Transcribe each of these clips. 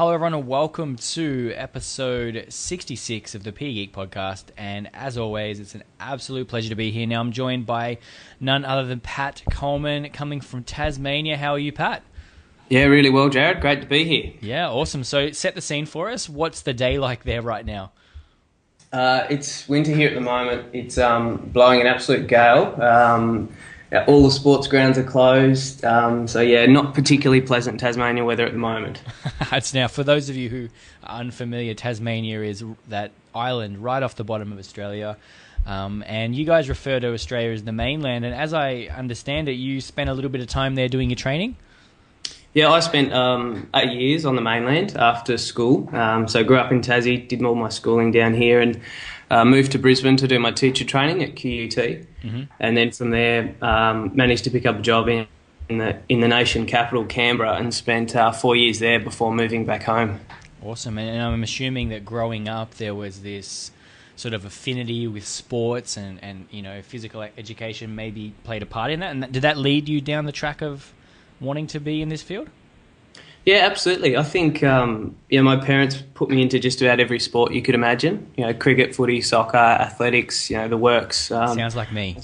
Hello everyone and welcome to episode 66 of the PE Geek Podcast, and as always it's an absolute pleasure to be here. Now I'm joined by none other than Pat Coleman coming from Tasmania. How are you, Pat? Yeah, really well, Jared. Great to be here. Yeah, awesome. So set the scene for us. What's the day like there right now? It's winter here at the moment. It's blowing an absolute gale. All the sports grounds are closed. So yeah, not particularly pleasant Tasmania weather at the moment. It's now, for those of you who are unfamiliar, Tasmania is that island right off the bottom of Australia. And you guys refer to Australia as the mainland. And as I understand it, you spent a little bit of time there doing your training? Yeah, I spent 8 years on the mainland after school. So grew up in Tassie, did all my schooling down here, and moved to Brisbane to do my teacher training at QUT. Mm-hmm. And then from there, managed to pick up a job in the nation capital, Canberra, and spent 4 years there before moving back home. Awesome. And I'm assuming that growing up there was this sort of affinity with sports and you know, physical education maybe played a part in that. And did that lead you down the track of wanting to be in this field? Yeah, absolutely. I think my parents put me into just about every sport you could imagine. You know, cricket, footy, soccer, athletics, you know, the works. Sounds like me.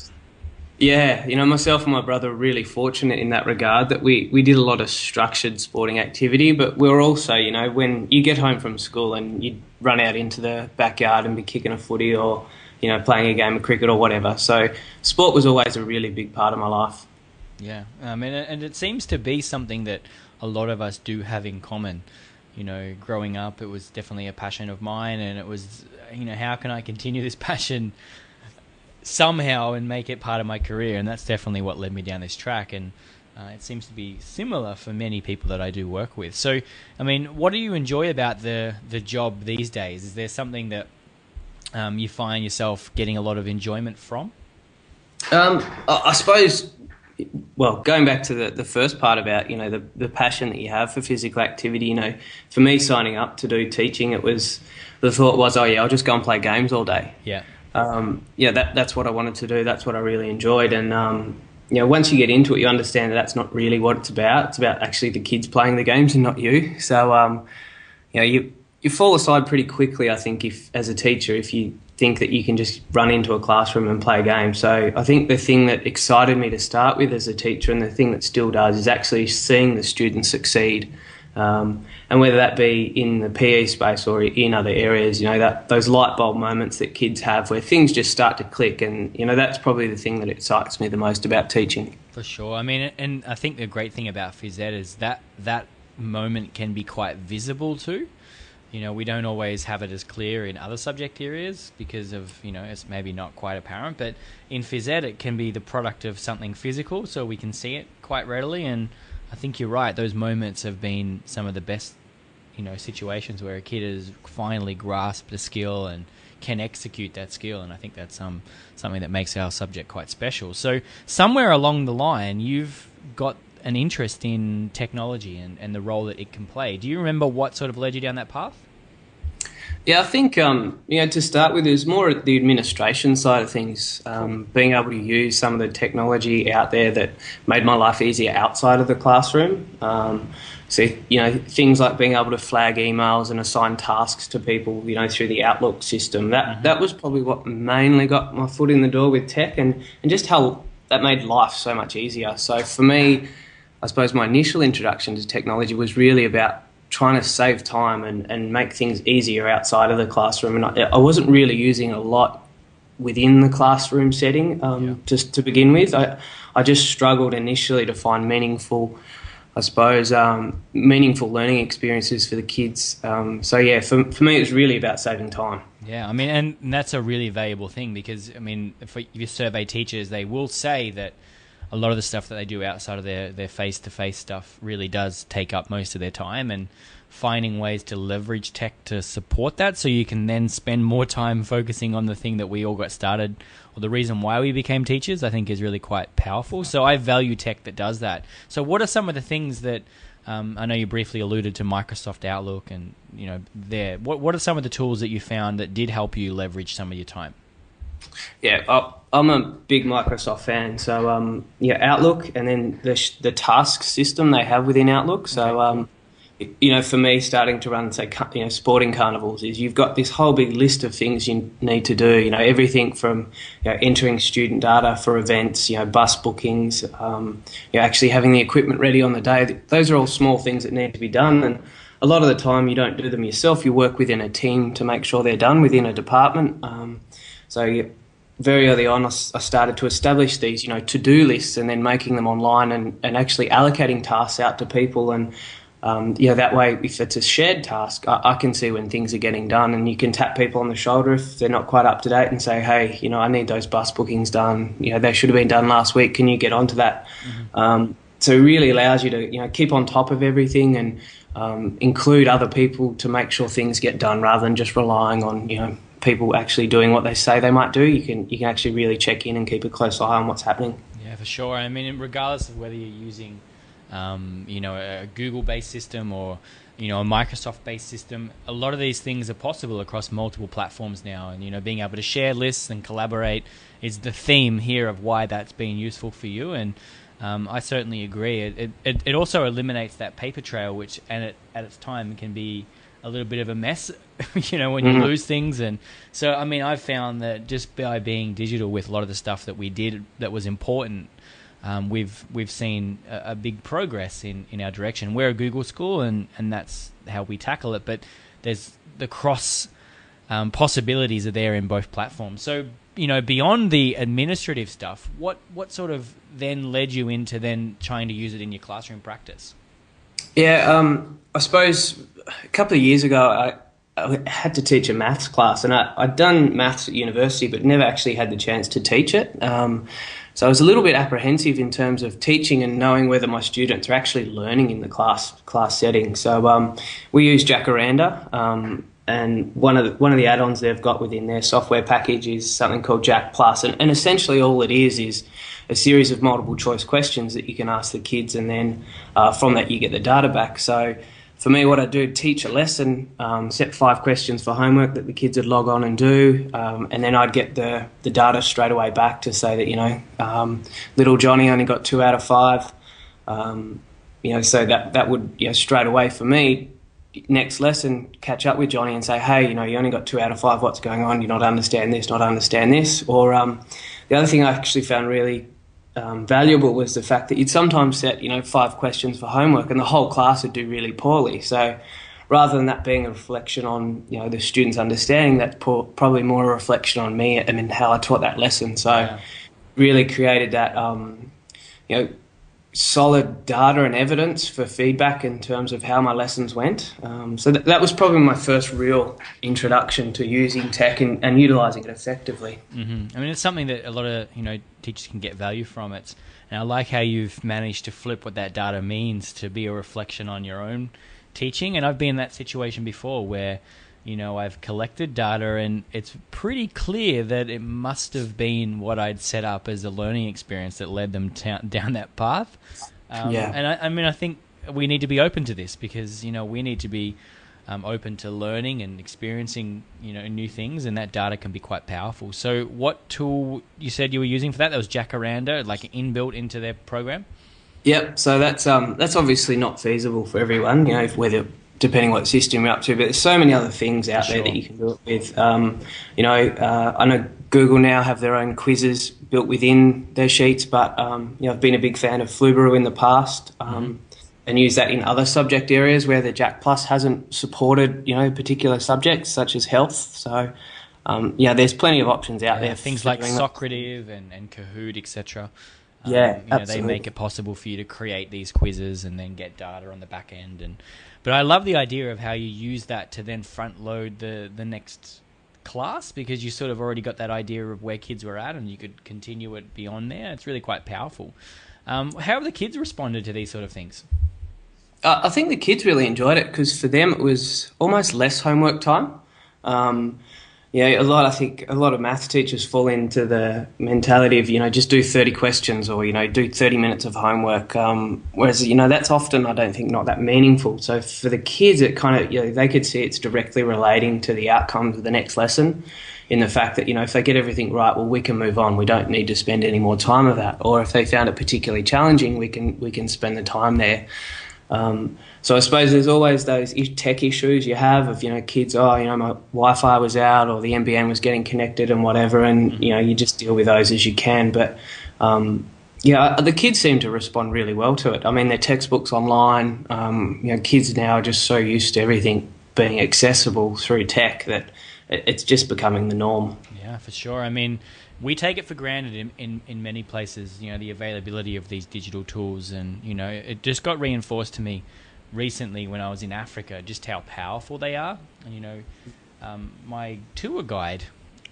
Yeah, you know, myself and my brother were really fortunate in that regard that we did a lot of structured sporting activity, but we were also, you know, when you get home from school and you'd run out into the backyard and be kicking a footy or, you know, playing a game of cricket or whatever. So sport was always a really big part of my life. Yeah, and it seems to be something that a lot of us do have in common. You know, growing up, it was definitely a passion of mine, and it was, you know, how can I continue this passion somehow and make it part of my career? And that's definitely what led me down this track, and it seems to be similar for many people that I do work with. So, I mean, what do you enjoy about the job these days? Is there something that you find yourself getting a lot of enjoyment from? I suppose, well, going back to the first part about, you know, the passion that you have for physical activity, you know, for me signing up to do teaching, the thought was, oh yeah, I'll just go and play games all day. Yeah. That's what I wanted to do. That's what I really enjoyed. And, you know, once you get into it, you understand that that's not really what it's about. It's about actually the kids playing the games and not you. So, you know, you fall aside pretty quickly, I think, as a teacher, if you think that you can just run into a classroom and play a game. So I think the thing that excited me to start with as a teacher, and the thing that still does, is actually seeing the students succeed. And whether that be in the PE space or in other areas, you know, those light bulb moments that kids have where things just start to click, and, you know, that's probably the thing that excites me the most about teaching. For sure. I mean, and I think the great thing about phys ed is that moment can be quite visible too. You know, we don't always have it as clear in other subject areas because of, you know, it's maybe not quite apparent, but in phys ed it can be the product of something physical, so we can see it quite readily. And I think you're right, those moments have been some of the best, you know, situations where a kid has finally grasped a skill and can execute that skill, and I think that's something that makes our subject quite special. So somewhere along the line you've got an interest in technology and the role that it can play. Do you remember what sort of led you down that path? Yeah, I think, you know, to start with, it was more at the administration side of things, being able to use some of the technology out there that made my life easier outside of the classroom. So, you know, things like being able to flag emails and assign tasks to people, you know, through the Outlook system. That was probably what mainly got my foot in the door with tech, and just how that made life so much easier. So for me, I suppose my initial introduction to technology was really about trying to save time and make things easier outside of the classroom. And I wasn't really using a lot within the classroom setting, just to begin with. I just struggled initially to find meaningful learning experiences for the kids. So yeah, for me it was really about saving time. Yeah, I mean, and that's a really valuable thing because, I mean, if you survey teachers, they will say that a lot of the stuff that they do outside of their face-to-face stuff really does take up most of their time, and finding ways to leverage tech to support that so you can then spend more time focusing on the thing that we all got started, or the reason why we became teachers, I think is really quite powerful. So I value tech that does that. So what are some of the things that, I know you briefly alluded to Microsoft Outlook and, you know, what are some of the tools that you found that did help you leverage some of your time? Yeah, I'm a big Microsoft fan. So, Outlook, and then the task system they have within Outlook. So, for me, starting to run, say, sporting carnivals, is you've got this whole big list of things you need to do. Everything from entering student data for events, bus bookings, actually having the equipment ready on the day. Those are all small things that need to be done, and a lot of the time you don't do them yourself. You work within a team to make sure they're done within a department. Very early on, I started to establish these, to-do lists, and then making them online and actually allocating tasks out to people. And that way, if it's a shared task, I can see when things are getting done, and you can tap people on the shoulder if they're not quite up to date and say, hey, I need those bus bookings done. They should have been done last week. Can you get onto that? Mm-hmm. So it really allows you to, keep on top of everything and include other people to make sure things get done, rather than just relying on, people actually doing what they say they might do. You can actually really check in and keep a close eye on what's happening. Yeah, for sure. I mean, regardless of whether you're using a Google-based system or, a Microsoft-based system, a lot of these things are possible across multiple platforms now. And, being able to share lists and collaborate is the theme here of why that's been useful for you. And I certainly agree. It also eliminates that paper trail, which at its time can be a little bit of a mess, when you lose things. And so, I mean, I've found that just by being digital with a lot of the stuff that we did that was important, we've seen a big progress in our direction. We're a Google school, and that's how we tackle it. But there's the cross possibilities are there in both platforms. So, beyond the administrative stuff, what sort of then led you into then trying to use it in your classroom practice? Yeah, I suppose a couple of years ago, I had to teach a maths class, and I'd done maths at university, but never actually had the chance to teach it. So I was a little bit apprehensive in terms of teaching and knowing whether my students are actually learning in the class setting. So we use Jacaranda, and one of the add-ons they've got within their software package is something called Jack Plus, and essentially all it is a series of multiple choice questions that you can ask the kids, and then from that you get the data back. So for me, what I do, teach a lesson, set 5 questions for homework that the kids would log on and do, and then I'd get the data straight away back to say that, little Johnny only got 2 out of 5. So that would, straight away for me, next lesson, catch up with Johnny and say, hey, you only got 2 out of 5, what's going on? You not understand this. Or the other thing I actually found really valuable was the fact that you'd sometimes set 5 questions for homework and the whole class would do really poorly. So rather than that being a reflection on the students' understanding, that's probably more a reflection on me and how I taught that lesson. So really created that solid data and evidence for feedback in terms of how my lessons went. So that was probably my first real introduction to using tech and utilising it effectively. Mm-hmm. I mean, it's something that a lot of teachers can get value from. And I like how you've managed to flip what that data means to be a reflection on your own teaching. And I've been in that situation before where I've collected data and it's pretty clear that it must have been what I'd set up as a learning experience that led them down that path. And I think we need to be open to this because, we need to be open to learning and experiencing, new things, and that data can be quite powerful. So what tool you said you were using for that? That was Jacaranda, like inbuilt into their program? Yep. So that's obviously not feasible for everyone, whether depending what system you're up to, but there's so many other things out there that you can do it with. I know Google now have their own quizzes built within their sheets, but I've been a big fan of Flubaroo in the past, and use that in other subject areas where the Jack Plus hasn't supported particular subjects such as health. So there's plenty of options out there. Things like Socrative and Kahoot, etc. Absolutely. They make it possible for you to create these quizzes and then get data on the back end. But I love the idea of how you use that to then front load the next class, because you sort of already got that idea of where kids were at and you could continue it beyond there. It's really quite powerful. How have the kids responded to these sort of things? I think the kids really enjoyed it because for them it was almost less homework time. A lot of maths teachers fall into the mentality of, just do 30 questions or, do 30 minutes of homework. Whereas, that's often, I don't think, not that meaningful. So for the kids, it kind of, they could see it's directly relating to the outcomes of the next lesson in the fact that, if they get everything right, well, we can move on. We don't need to spend any more time of that. Or if they found it particularly challenging, we can spend the time there. So I suppose there's always those tech issues you have of, kids, my Wi-Fi was out or the NBN was getting connected and whatever, and, you just deal with those as you can. But, the kids seem to respond really well to it. I mean, their textbooks online, kids now are just so used to everything being accessible through tech that it's just becoming the norm. Yeah, for sure. I mean, we take it for granted in many places, the availability of these digital tools. And, it just got reinforced to me recently when I was in Africa, just how powerful they are. And, my tour guide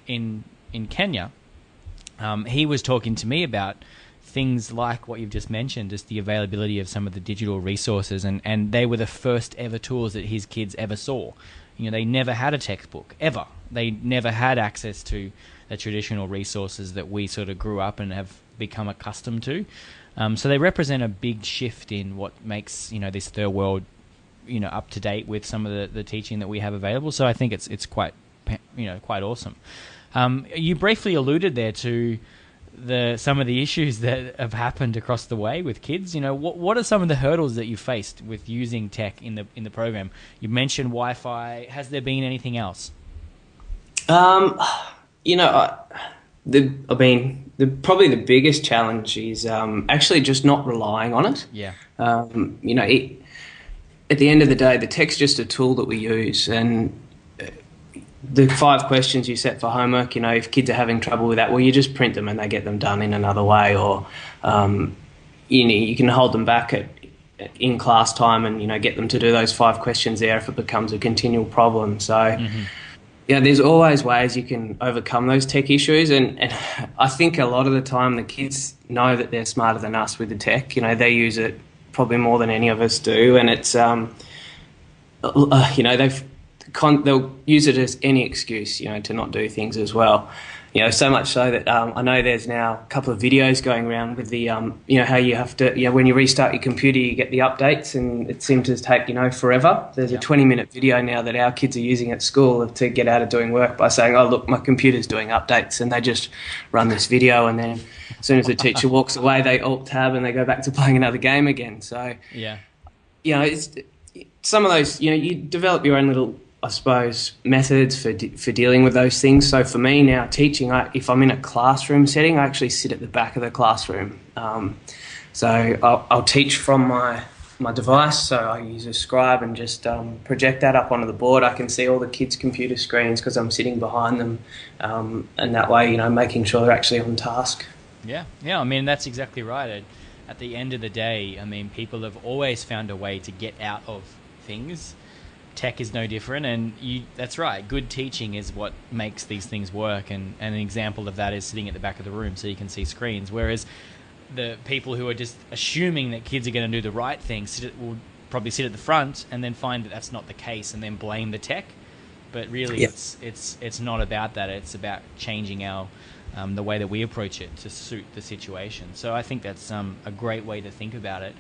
in Kenya, he was talking to me about things like what you've just mentioned, just the availability of some of the digital resources. And they were the first ever tools that his kids ever saw. They never had a textbook, ever. They never had access to the traditional resources that we sort of grew up and have become accustomed to. So they represent a big shift in what makes, this third world, up to date with some of the teaching that we have available. So I think it's quite, quite awesome. You briefly alluded there to some of the issues that have happened across the way with kids. What are some of the hurdles that you faced with using tech in the program? You mentioned Wi-Fi. Has there been anything else? Probably the biggest challenge is actually just not relying on it. Yeah. At the end of the day, the tech's just a tool that we use, and the 5 questions you set for homework, if kids are having trouble with that, well, you just print them and they get them done in another way, or you can hold them back in class time and get them to do those 5 questions there if it becomes a continual problem. So. There's always ways you can overcome those tech issues, and I think a lot of the time the kids know that they're smarter than us with the tech. They use it probably more than any of us do, and it's they'll use it as any excuse, to not do things as well. So much so that I know there's now a couple of videos going around with the, how you have to, when you restart your computer, you get the updates, and it seems to take, forever. There's a 20-minute video now that our kids are using at school to get out of doing work by saying, oh, look, my computer's doing updates, and they just run this video, and then as soon as the teacher walks away, they alt-tab and they go back to playing another game again. So, it's some of those, you develop your own little, I suppose, methods for dealing with those things. So for me now, teaching, if I'm in a classroom setting, I actually sit at the back of the classroom. So I'll teach from my device. So I use a scribe and just project that up onto the board. I can see all the kids' computer screens because I'm sitting behind them, and that way, making sure they're actually on task. Yeah. I mean, that's exactly right. At the end of the day, I mean, people have always found a way to get out of things. Tech is no different, and that's right. Good teaching is what makes these things work, and an example of that is sitting at the back of the room so you can see screens, whereas the people who are just assuming that kids are going to do the right thing will probably sit at the front and then find that that's not the case and then blame the tech. But really, it's not about that. It's about changing our the way that we approach it to suit the situation. So I think that's a great way to think about it.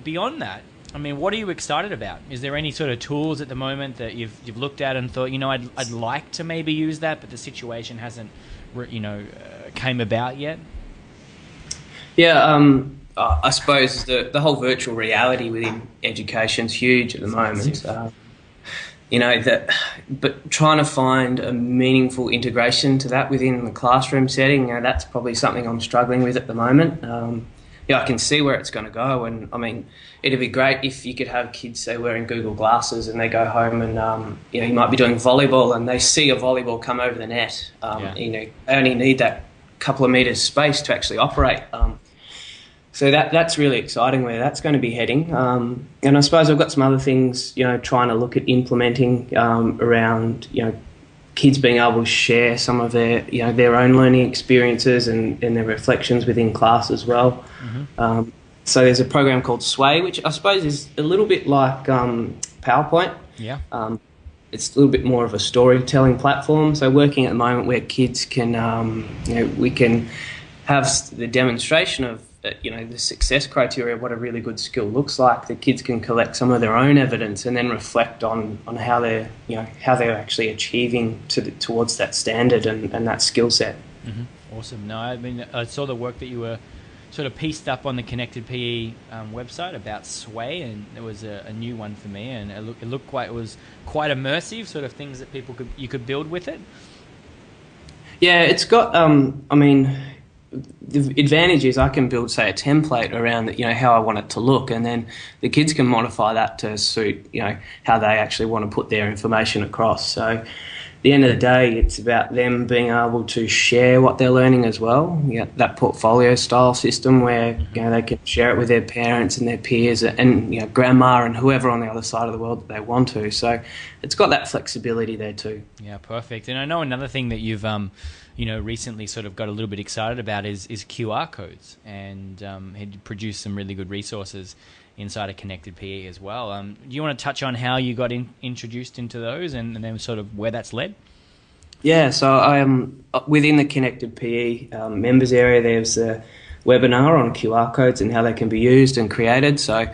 Beyond that, I mean, what are you excited about? Is there any sort of tools at the moment that you've looked at and thought, I'd like to maybe use that, but the situation hasn't, came about yet? Yeah, I suppose the whole virtual reality within education is huge at the moment. But trying to find a meaningful integration to that within the classroom setting, that's probably something I'm struggling with at the moment. I can see where it's going to go, and I mean, it'd be great if you could have kids, say, wearing Google glasses and they go home and you might be doing volleyball and they see a volleyball come over the net. They only need that couple of meters space to actually operate. So that's really exciting where that's going to be heading. And I suppose I've got some other things, trying to look at implementing around, kids being able to share some of their own learning experiences and their reflections within class as well. Mm-hmm. So there's a program called Sway, which I suppose is a little bit like PowerPoint. Yeah. It's a little bit more of a storytelling platform. So working at the moment where kids can, we can have the demonstration of, the success criteria of what a really good skill looks like. The kids can collect some of their own evidence and then reflect on how they're, how they're actually achieving towards that standard and that skill set. Mm-hmm. Awesome. No, I mean, I saw the work that you were sort of pieced up on the Connected PE website about Sway, and there was a new one for me, and it looked quite immersive, sort of things that you could build with it. Yeah, it's got. I mean, the advantage is I can build, say, a template around how I want it to look, and then the kids can modify that to suit how they actually want to put their information across. So at the end of the day, it's about them being able to share what they're learning as well. That portfolio style system where they can share it with their parents and their peers and grandma and whoever on the other side of the world that they want to. So it's got that flexibility there too. Yeah, perfect. And I know another thing that you've recently sort of got a little bit excited about is QR codes, and had produced some really good resources inside of Connected PE as well. Do you want to touch on how you got introduced into those and then sort of where that's led? Yeah, so I am within the Connected PE members area. There's a webinar on QR codes and how they can be used and created. So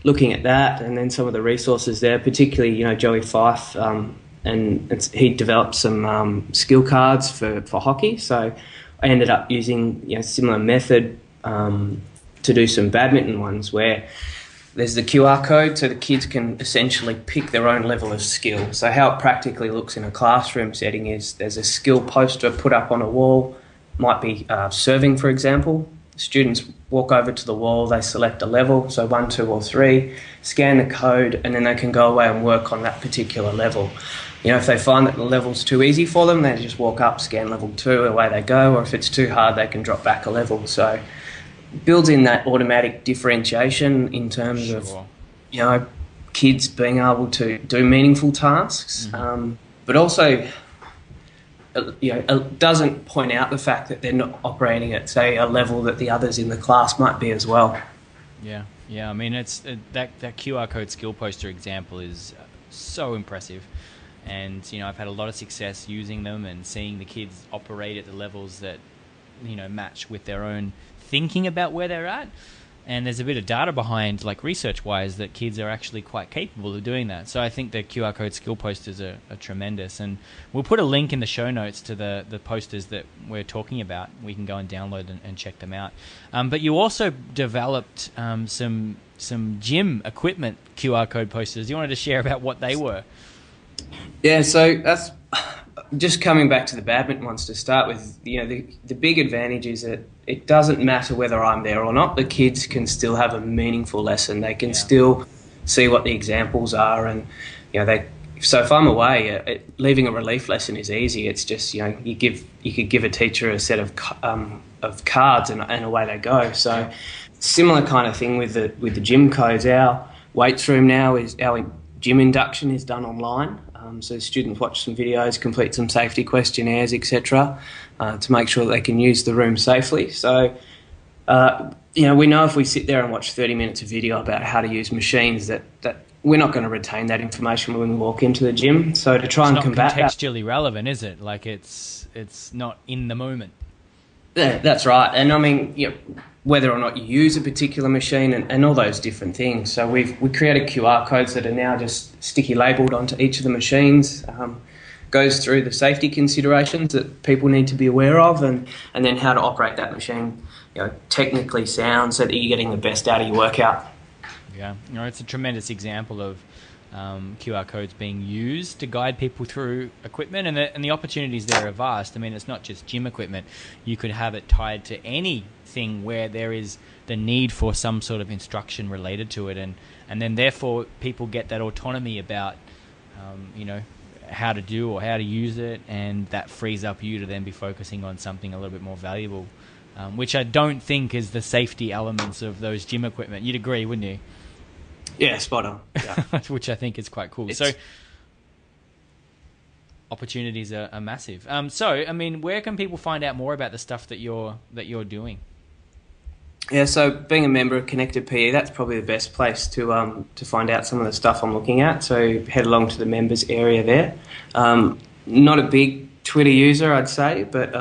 looking at that, and then some of the resources there, particularly Joey Fife, and he developed some skill cards for hockey. So I ended up using similar method to do some badminton ones where there's the QR code, so the kids can essentially pick their own level of skill. So how it practically looks in a classroom setting is there's a skill poster put up on a wall, might be serving, for example. Students walk over to the wall, they select a level, so 1, 2 or 3, scan the code, and then they can go away and work on that particular level. If they find that the level's too easy for them, they just walk up, scan level 2, away they go, or if it's too hard, they can drop back a level. So builds in that automatic differentiation in terms of kids being able to do meaningful tasks, but also it doesn't point out the fact that they're not operating at, say, a level that the others in the class might be as well. Yeah. I mean, it's that QR code skill poster example is so impressive, and I've had a lot of success using them and seeing the kids operate at the levels that match with their own thinking about where they're at. And there's a bit of data behind, like research-wise, that kids are actually quite capable of doing that. So I think the QR code skill posters are tremendous. And we'll put a link in the show notes to the posters that we're talking about. We can go and download and check them out. But you also developed some gym equipment QR code posters. You wanted to share about what they were? Yeah, so that's just coming back to the badminton ones to start with. The big advantage is that it doesn't matter whether I'm there or not. The kids can still have a meaningful lesson. They can still see what the examples are, and so if I'm away, leaving a relief lesson is easy. It's just you could give a teacher a set of cards and away they go. So similar kind of thing with the gym codes. Our weights room now is our gym induction is done online. So students watch some videos, complete some safety questionnaires, etc., to make sure that they can use the room safely. So, we know if we sit there and watch 30 minutes of video about how to use machines, that we're not going to retain that information when we walk into the gym. So to try and combat that, it's not contextually relevant, is it? Like it's not in the moment. Yeah, that's right. And I mean, whether or not you use a particular machine and all those different things. So we created QR codes that are now just sticky labelled onto each of the machines. Goes through the safety considerations that people need to be aware of, and then how to operate that machine, technically sound, so that you're getting the best out of your workout. Yeah, it's a tremendous example of QR codes being used to guide people through equipment, and the opportunities there are vast. I mean, it's not just gym equipment. You could have it tied to anything where there is the need for some sort of instruction related to it, and then therefore people get that autonomy about how to do or how to use it, and that frees up you to then be focusing on something a little bit more valuable, which I don't think is the safety elements of those gym equipment. You'd agree, wouldn't you? Yeah, spot on. Yeah. Which I think is quite cool. So opportunities are massive. So I mean, where can people find out more about the stuff that you're doing? Yeah, so being a member of Connected PE, that's probably the best place to find out some of the stuff I'm looking at. So head along to the members area there. Not a big Twitter user, I'd say, but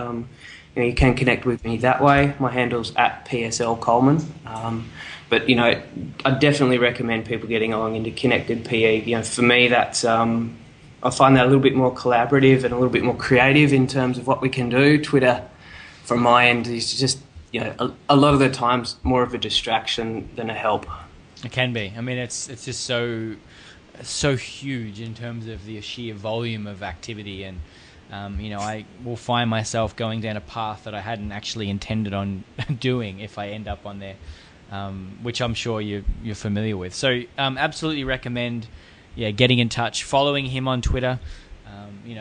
you can connect with me that way. My handle's @PSL Coleman. But I definitely recommend people getting along into Connected PE. For me, that's I find that a little bit more collaborative and a little bit more creative in terms of what we can do. Twitter, from my end, is just a lot of the times more of a distraction than a help. It can be. I mean, it's just so huge in terms of the sheer volume of activity, and I will find myself going down a path that I hadn't actually intended on doing if I end up on there, which I'm sure you're familiar with. So absolutely recommend getting in touch, following him on Twitter,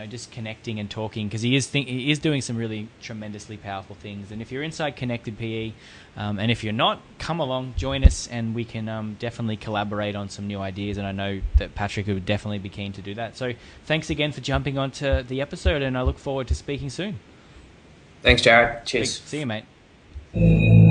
just connecting and talking, because he is doing some really tremendously powerful things. And if you're inside Connected PE, and if you're not, come along, join us, and we can definitely collaborate on some new ideas. And I know that Patrick would definitely be keen to do that. So thanks again for jumping onto the episode, and I look forward to speaking soon. Thanks, Jared. Cheers. See you, mate.